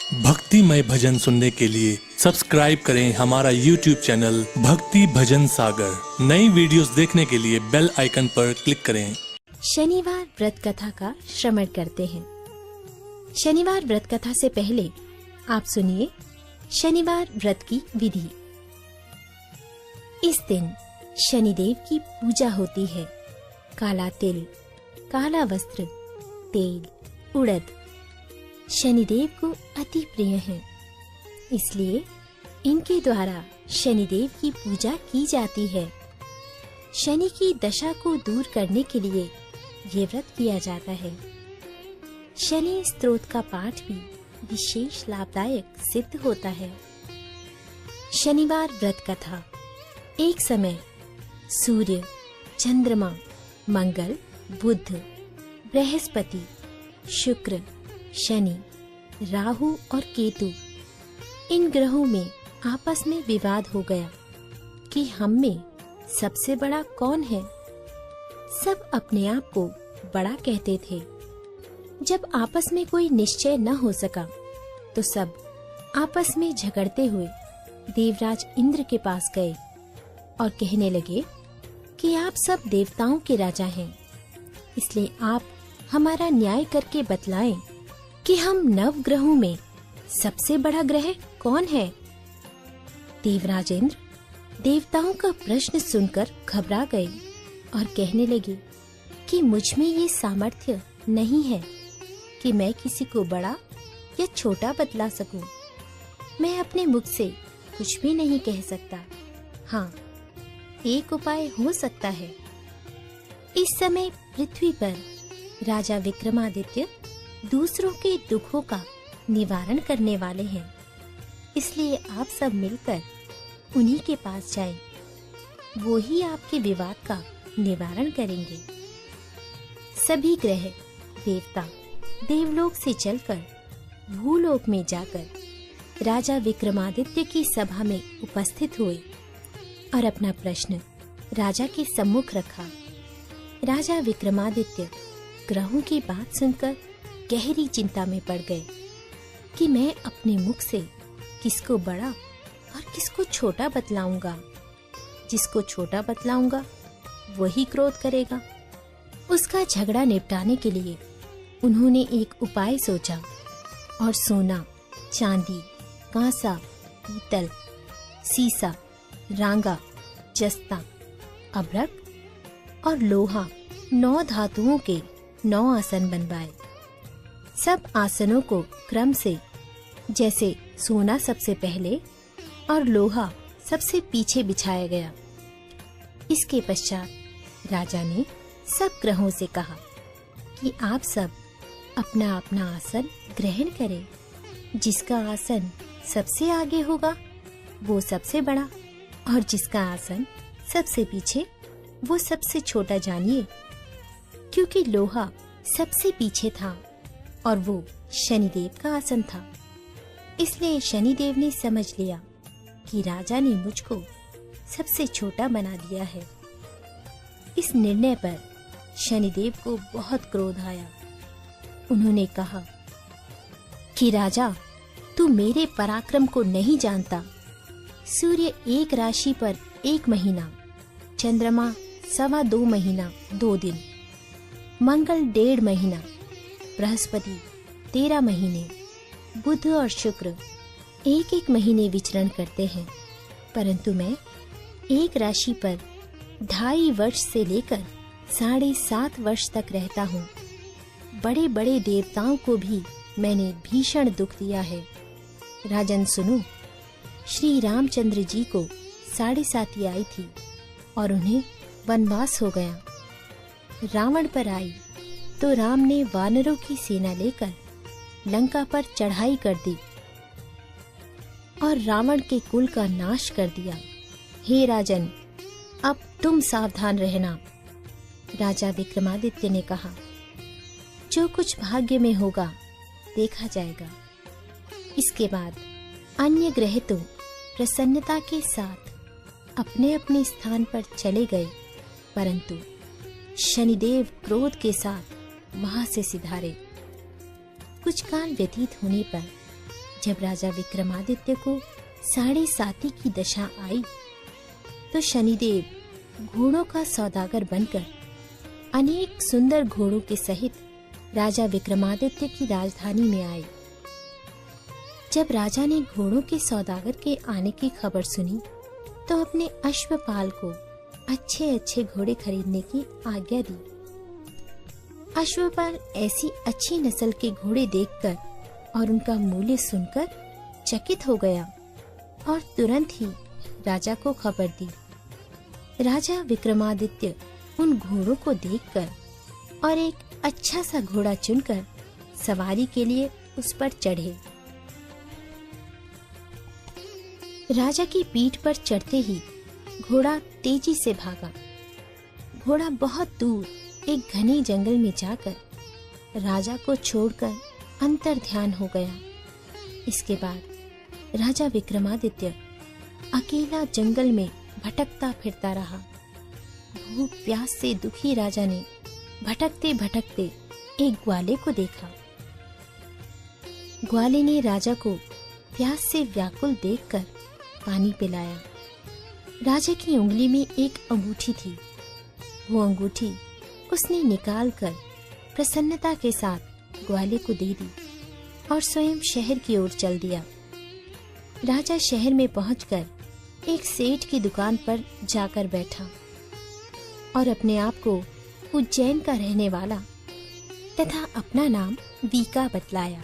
भक्तिमय भजन सुनने के लिए सब्सक्राइब करें हमारा YouTube चैनल भक्ति भजन सागर। नई वीडियोस देखने के लिए बेल आइकन पर क्लिक करें। शनिवार व्रत कथा का श्रवण करते हैं। शनिवार व्रत कथा से पहले आप सुनिए शनिवार व्रत की विधि। इस दिन शनिदेव की पूजा होती है। काला तिल, काला वस्त्र, तेल, उड़द शनिदेव को अति प्रिय हैं, इसलिए इनके द्वारा शनिदेव की पूजा की जाती है। शनि की दशा को दूर करने के लिए ये व्रत किया जाता है। शनि स्तोत्र का पाठ भी विशेष लाभदायक सिद्ध होता है। शनिवार व्रत कथा। एक समय सूर्य, चंद्रमा, मंगल, बुध, बृहस्पति, शुक्र, शनि, राहु और केतु इन ग्रहों में आपस में विवाद हो गया कि हम में सबसे बड़ा कौन है। सब अपने आप को बड़ा कहते थे। जब आपस में कोई निश्चय न हो सका तो सब आपस में झगड़ते हुए देवराज इंद्र के पास गए और कहने लगे कि आप सब देवताओं के राजा हैं, इसलिए आप हमारा न्याय करके बतलाएं कि हम नव ग्रहों में सबसे बड़ा ग्रह कौन है। देवराज इंद्र देवताओं का प्रश्न सुनकर घबरा गए और कहने लगे कि मुझ में ये सामर्थ्य नहीं है कि मैं किसी को बड़ा या छोटा बतला सकूं। मैं अपने मुख से कुछ भी नहीं कह सकता। हाँ, एक उपाय हो सकता है। इस समय पृथ्वी पर राजा विक्रमादित्य दूसरों के दुखों का निवारण करने वाले हैं, इसलिए आप सब मिलकर उन्हीं के पास जाएं। वो ही आपके विवाद का निवारण करेंगे। सभी ग्रह देवता देवलोक से चलकर भूलोक में जाकर राजा विक्रमादित्य की सभा में उपस्थित हुए और अपना प्रश्न राजा के सम्मुख रखा। राजा विक्रमादित्य ग्रहों की बात सुनकर गहरी चिंता में पड़ गए कि मैं अपने मुख से किसको बड़ा और किसको छोटा बतलाऊंगा। जिसको छोटा बतलाऊंगा वही क्रोध करेगा। उसका झगड़ा निपटाने के लिए उन्होंने एक उपाय सोचा और सोना, चांदी, कांसा, पीतल, सीसा, रांगा, जस्ता, अभ्रक और लोहा 9 धातुओं के 9 आसन बनवाए। सब आसनों को क्रम से, जैसे सोना सबसे पहले और लोहा सबसे पीछे बिछाया गया। इसके पश्चात राजा ने सब ग्रहों से कहा कि आप सब अपना अपना आसन ग्रहण करें। जिसका आसन सबसे आगे होगा वो सबसे बड़ा और जिसका आसन सबसे पीछे वो सबसे छोटा जानिए। क्योंकि लोहा सबसे पीछे था और वो शनिदेव का आसन था, इसलिए शनिदेव ने समझ लिया कि राजा ने मुझको सबसे छोटा बना दिया है। इस निर्णय पर शनिदेव को बहुत क्रोध आया। उन्होंने कहा कि राजा, तू मेरे पराक्रम को नहीं जानता। सूर्य एक राशि पर 1 महीना, चंद्रमा 2.25 महीना 2 दिन, मंगल 1.5 महीना, बृहस्पति 13 महीने, बुध और शुक्र 1-1 महीने विचरण करते हैं, परंतु मैं एक राशि पर 2.5 वर्ष से लेकर 7.5 वर्ष तक रहता हूँ। बड़े बड़े देवताओं को भी मैंने भीषण दुख दिया है। राजन सुनो, श्री रामचंद्र जी को 7.5 आई थी और उन्हें वनवास हो गया। रावण पर आई तो राम ने वानरों की सेना लेकर लंका पर चढ़ाई कर दी और रावण के कुल का नाश कर दिया। हे राजन, अब तुम सावधान रहना। राजा विक्रमादित्य ने कहा, जो कुछ भाग्य में होगा देखा जाएगा। इसके बाद अन्य ग्रह तो प्रसन्नता के साथ अपने अपने स्थान पर चले गए, परंतु शनिदेव क्रोध के साथ वहां से सिधारे। कुछ काल व्यतीत होने पर जब राजा विक्रमादित्य को 7.5 की दशा आई तो शनिदेव घोड़ों का सौदागर बनकर अनेक सुंदर घोड़ों के सहित राजा विक्रमादित्य की राजधानी में आए। जब राजा ने घोड़ों के सौदागर के आने की खबर सुनी तो अपने अश्वपाल को अच्छे अच्छे घोड़े खरीदने की आज्ञा दी। अश्वपाल ऐसी अच्छी नस्ल के घोड़े देखकर और उनका मूल्य सुनकर चकित हो गया और तुरंत ही राजा को खबर दी। राजा विक्रमादित्य उन घोड़ों को देखकर और एक अच्छा सा घोड़ा चुनकर सवारी के लिए उस पर चढ़े। राजा की पीठ पर चढ़ते ही घोड़ा तेजी से भागा। घोड़ा बहुत दूर एक घने जंगल में जाकर राजा को छोड़कर अंतर ध्यान हो गया। इसके बाद राजा विक्रमादित्य अकेला जंगल में भटकता फिरता रहा। भूख प्यास से दुखी राजा ने भटकते भटकते एक ग्वाले को देखा। ग्वाले ने राजा को प्यास से व्याकुल देखकर पानी पिलाया। राजा की उंगली में एक अंगूठी थी। वो अंगूठी उसने निकालकर प्रसन्नता के साथ ग्वाले को दे दी और स्वयं शहर की ओर चल दिया। राजा शहर में पहुंचकर एक सेठ की दुकान पर जाकर बैठा और अपने आप को उज्जैन का रहने वाला तथा अपना नाम वीका बतलाया।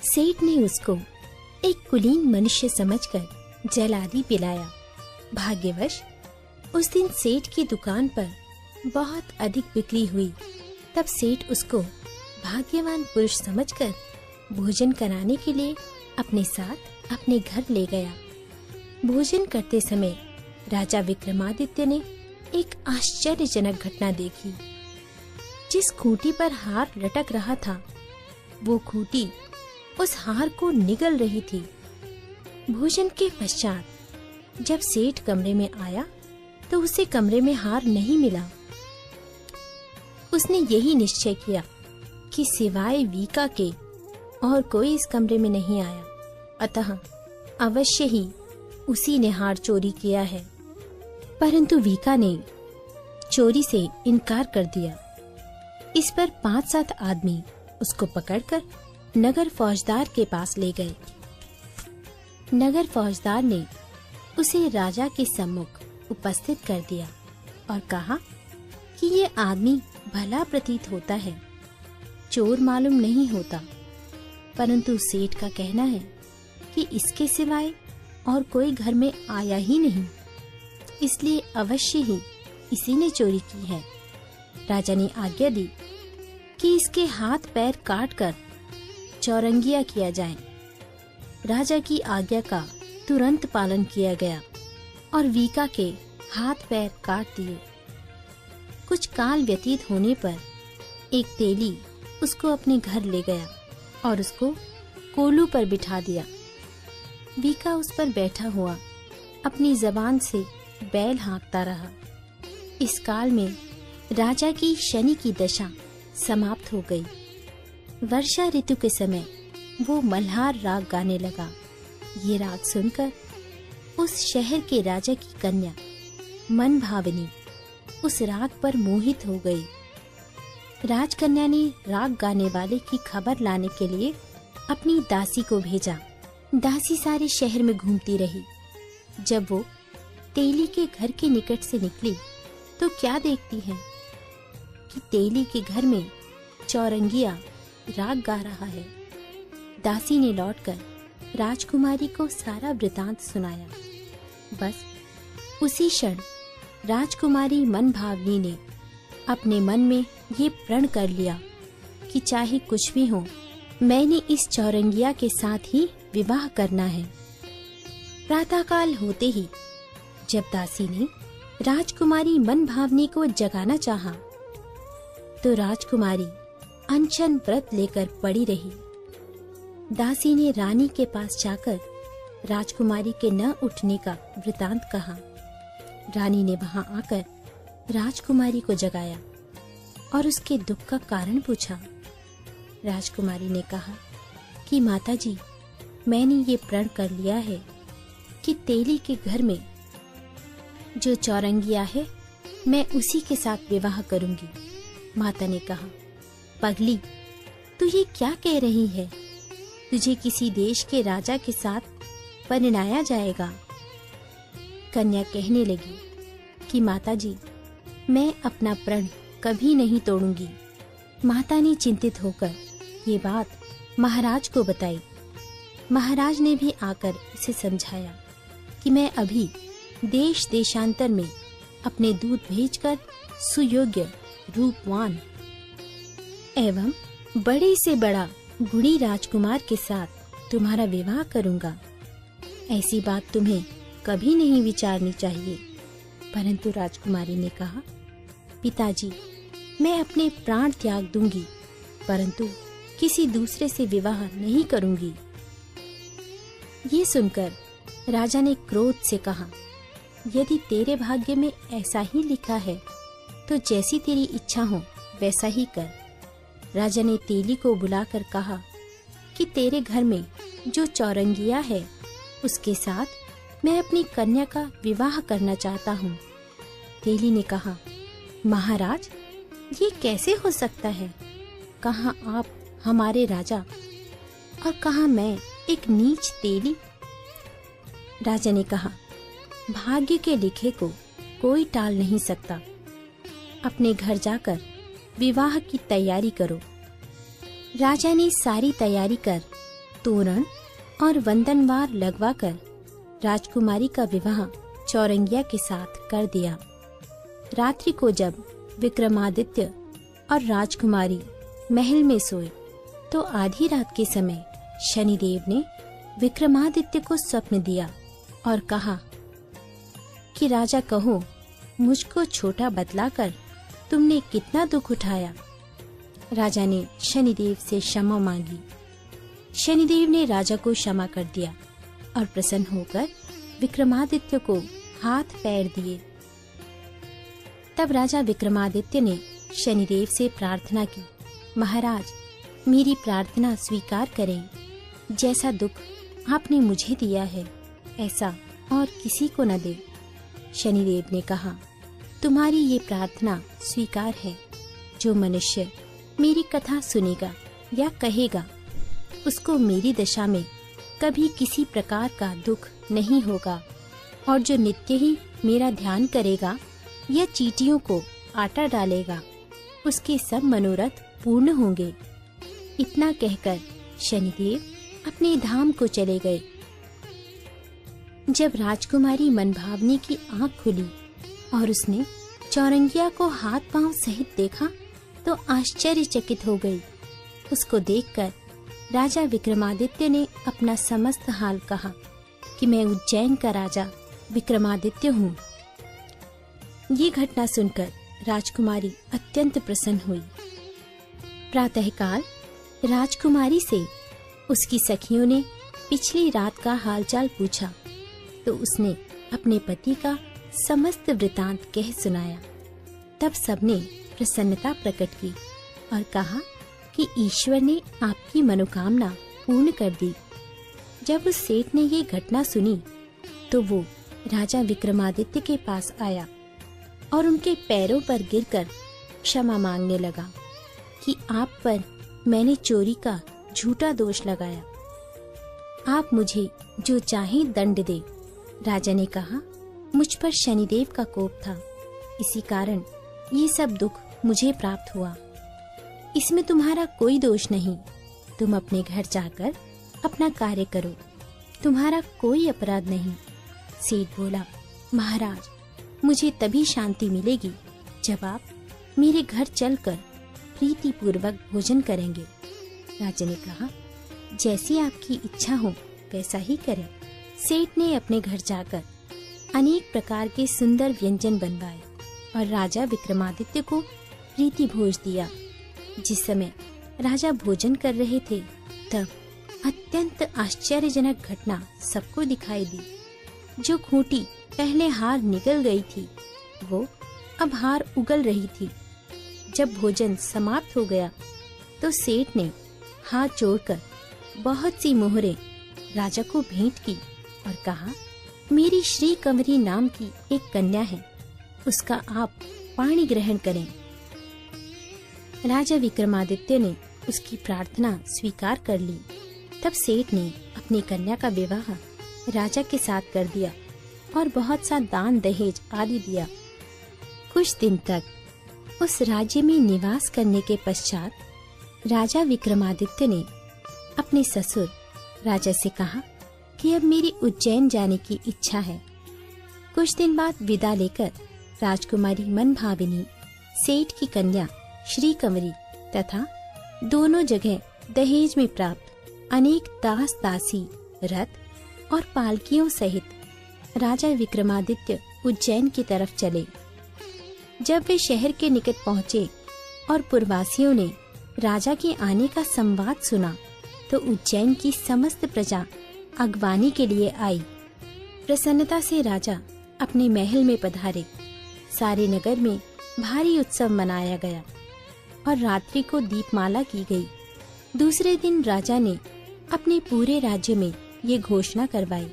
सेठ ने उसको एक कुलीन मनुष्य समझकर जल आदि पिलाया। भाग्यवश उस दिन सेठ की दुकान पर बहुत अधिक बिक्री हुई। तब सेठ उसको भाग्यवान पुरुष समझकर भोजन कराने के लिए अपने साथ अपने घर ले गया। भोजन करते समय राजा विक्रमादित्य ने एक आश्चर्यजनक घटना देखी। जिस खूंटी पर हार लटक रहा था वो खूंटी उस हार को निगल रही थी। भोजन के पश्चात जब सेठ कमरे में आया तो उसे कमरे में हार नहीं मिला। उसने यही निश्चय किया कि सिवाय वीका के और कोई इस कमरे में नहीं आया, अतः अवश्य ही उसी ने हार चोरी किया है। परंतु वीका ने चोरी से इनकार कर दिया। इस पर 5-7 आदमी उसको पकड़कर नगर फौजदार के पास ले गए। नगर फौजदार ने उसे राजा के सम्मुख उपस्थित कर दिया और कहा कि ये आदमी भला प्रतीत होता है, चोर मालूम नहीं होता, परंतु सेठ का कहना है कि इसके सिवाय और कोई घर में आया ही नहीं, इसलिए अवश्य ही इसी ने चोरी की है। राजा ने आज्ञा दी कि इसके हाथ पैर काटकर चौरंगिया किया जाए। राजा की आज्ञा का तुरंत पालन किया गया और वीका के हाथ पैर काट दिए। कुछ काल व्यतीत होने पर एक तेली उसको अपने घर ले गया और उसको कोलू पर बिठा दिया। वीका उस पर बैठा हुआ अपनी जबान से बैल हाँकता रहा। इस काल में राजा की शनि की दशा समाप्त हो गई। वर्षा ऋतु के समय वो मल्हार राग गाने लगा। ये राग सुनकर उस शहर के राजा की कन्या मन भावनी उस राग पर मोहित हो गई। राजकन्या ने राग गाने वाले की खबर लाने के लिए अपनी दासी को भेजा। दासी सारे शहर में घूमती रही। जब वो तेली के घर के निकट से निकली तो क्या देखती है कि तेली के घर में चौरंगिया राग गा रहा है। दासी ने लौटकर राजकुमारी को सारा वृतांत सुनाया। बस उसी क्षण राजकुमारी मन भावनी ने अपने मन में ये प्रण कर लिया कि चाहे कुछ भी हो, मैंने इस चौरंगिया के साथ ही विवाह करना है। प्रातःकाल होते ही जब दासी ने राजकुमारी मन भावनी को जगाना चाहा, तो राजकुमारी अनशन व्रत लेकर पड़ी रही। दासी ने रानी के पास जाकर राजकुमारी के न उठने का वृतांत कहा। रानी ने वहां आकर राजकुमारी को जगाया और उसके दुख का कारण पूछा। राजकुमारी ने कहा कि माताजी, मैंने ये प्रण कर लिया है कि तेली के घर में जो चौरंगिया है मैं उसी के साथ विवाह करूंगी। माता ने कहा, पगली, तू ये क्या कह रही है? तुझे किसी देश के राजा के साथ परिणाया जाएगा। कन्या कहने लगी कि माताजी, मैं अपना प्रण कभी नहीं तोड़ूंगी। माता ने चिंतित होकर ये बात महाराज को बताई। महाराज ने भी आकर उसे समझाया कि मैं अभी देश देशांतर में अपने दूत भेजकर सुयोग्य, रूपवान एवं बड़े से बड़ा गुणी राजकुमार के साथ तुम्हारा विवाह करूंगा। ऐसी बात तुम्हें कभी नहीं विचारनी चाहिए। परंतु राजकुमारी ने कहा, पिताजी, मैं अपने प्राण त्याग दूंगी, परंतु किसी दूसरे से विवाह नहीं करूंगी। ये सुनकर राजा ने क्रोध से कहा, यदि तेरे भाग्य में ऐसा ही लिखा है तो जैसी तेरी इच्छा हो वैसा ही कर। राजा ने तेली को बुलाकर कहा कि तेरे घर में जो चौरंगिया है उसके साथ मैं अपनी कन्या का विवाह करना चाहता हूँ। तेली ने कहा, महाराज, ये कैसे हो सकता है? कहाँ आप हमारे राजा और कहाँ मैं एक नीच तेली? राजा ने कहा, भाग्य के लिखे को कोई टाल नहीं सकता। अपने घर जाकर विवाह की तैयारी करो। राजा ने सारी तैयारी कर तोरण और वंदनवार लगवाकर राजकुमारी का विवाह चौरंगिया के साथ कर दिया। रात्रि को जब विक्रमादित्य और राजकुमारी महल में सोए तो आधी रात के समय शनिदेव ने विक्रमादित्य को स्वप्न दिया और कहा कि राजा कहो, मुझको छोटा बतलाकर तुमने कितना दुख उठाया। राजा ने शनिदेव से क्षमा मांगी। शनिदेव ने राजा को क्षमा कर दिया और प्रसन्न होकर विक्रमादित्य को हाथ पैर दिए। तब राजा विक्रमादित्य ने शनिदेव से प्रार्थना की, महाराज, मेरी प्रार्थना स्वीकार करें। जैसा दुख आपने मुझे दिया है ऐसा और किसी को न दे। शनिदेव ने कहा, तुम्हारी ये प्रार्थना स्वीकार है। जो मनुष्य मेरी कथा सुनेगा या कहेगा उसको मेरी दशा में कभी किसी प्रकार का दुख नहीं होगा, और जो नित्य ही मेरा ध्यान करेगा या चींटियों को आटा डालेगा उसके सब मनोरथ पूर्ण होंगे। इतना कहकर शनिदेव अपने धाम को चले गए। जब राजकुमारी मनभावनी की आंख खुली और उसने चौरंगिया को हाथ पांव सहित देखा तो आश्चर्यचकित हो गई। उसको देखकर राजा विक्रमादित्य ने अपना समस्त हाल कहा कि मैं उज्जैन का राजा विक्रमादित्य हूँ। ये घटना सुनकर राजकुमारी अत्यंत प्रसन्न हुई। प्रातःकाल राजकुमारी से उसकी सखियों ने पिछली रात का हालचाल पूछा तो उसने अपने पति का समस्त वृतांत कह सुनाया। तब सबने प्रसन्नता प्रकट की और कहा कि ईश्वर ने आपकी मनोकामना पूर्ण कर दी। जब उस सेठ ने ये घटना सुनी तो वो राजा विक्रमादित्य के पास आया और उनके पैरों पर गिरकर क्षमा मांगने लगा कि आप पर मैंने चोरी का झूठा दोष लगाया, आप मुझे जो चाहे दंड दे। राजा ने कहा, मुझ पर शनिदेव का कोप था, इसी कारण ये सब दुख मुझे प्राप्त हुआ। इसमें तुम्हारा कोई दोष नहीं। तुम अपने घर जाकर अपना कार्य करो, तुम्हारा कोई अपराध नहीं। सेठ बोला, महाराज, मुझे तभी शांति मिलेगी जब आप मेरे घर चलकर प्रीति पूर्वक भोजन करेंगे। राजा ने कहा, जैसी आपकी इच्छा हो वैसा ही करें। सेठ ने अपने घर जाकर अनेक प्रकार के सुंदर व्यंजन बनवाए और राजा विक्रमादित्य को प्रीति भोज दिया। जिस समय राजा भोजन कर रहे थे तब अत्यंत आश्चर्यजनक घटना सबको दिखाई दी। जो खूंटी पहले हार निकल गई थी वो अब हार उगल रही थी। जब भोजन समाप्त हो गया तो सेठ ने हाथ जोड़कर बहुत सी मोहरें राजा को भेंट की और कहा, मेरी श्री कंवरी नाम की एक कन्या है, उसका आप पाणी ग्रहण करें। राजा विक्रमादित्य ने उसकी प्रार्थना स्वीकार कर ली। तब सेठ ने अपनी कन्या का विवाह राजा के साथ कर दिया और बहुत सा दान दहेज आदि दिया। कुछ दिन तक उस राज्य में निवास करने के पश्चात राजा विक्रमादित्य ने अपने ससुर राजा से कहा कि अब मेरी उज्जैन जाने की इच्छा है। कुछ दिन बाद विदा लेकर राजकुमारी मनभाविनी, सेठ की कन्या श्री कंवरी तथा दोनों जगह दहेज में प्राप्त अनेक दास दासी, रथ और पालकियों सहित राजा विक्रमादित्य उज्जैन की तरफ चले। जब वे शहर के निकट पहुँचे और पुरवासियों ने राजा के आने का संवाद सुना तो उज्जैन की समस्त प्रजा अगवानी के लिए आई। प्रसन्नता से राजा अपने महल में पधारे। सारे नगर में भारी उत्सव मनाया गया और रात्रि को दीपमाला की गई। दूसरे दिन राजा ने अपने पूरे राज्य में ये घोषणा करवाई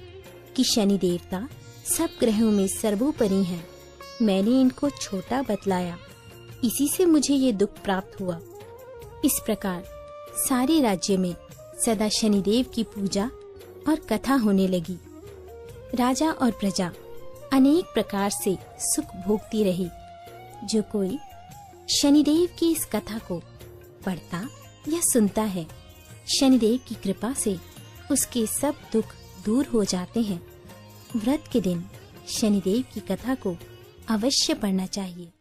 कि शनि देवता सब ग्रहों में सर्वोपरि हैं। मैंने इनको छोटा बतलाया, इसी से मुझे ये दुख प्राप्त हुआ। इस प्रकार सारे राज्य में सदा शनिदेव की पूजा और कथा होने लगी। राजा और प्रजा अनेक प्रकार से सुख भोगती रही। जो कोई शनिदेव की इस कथा को पढ़ता या सुनता है, शनिदेव की कृपा से उसके सब दुख दूर हो जाते हैं। व्रत के दिन शनिदेव की कथा को अवश्य पढ़ना चाहिए।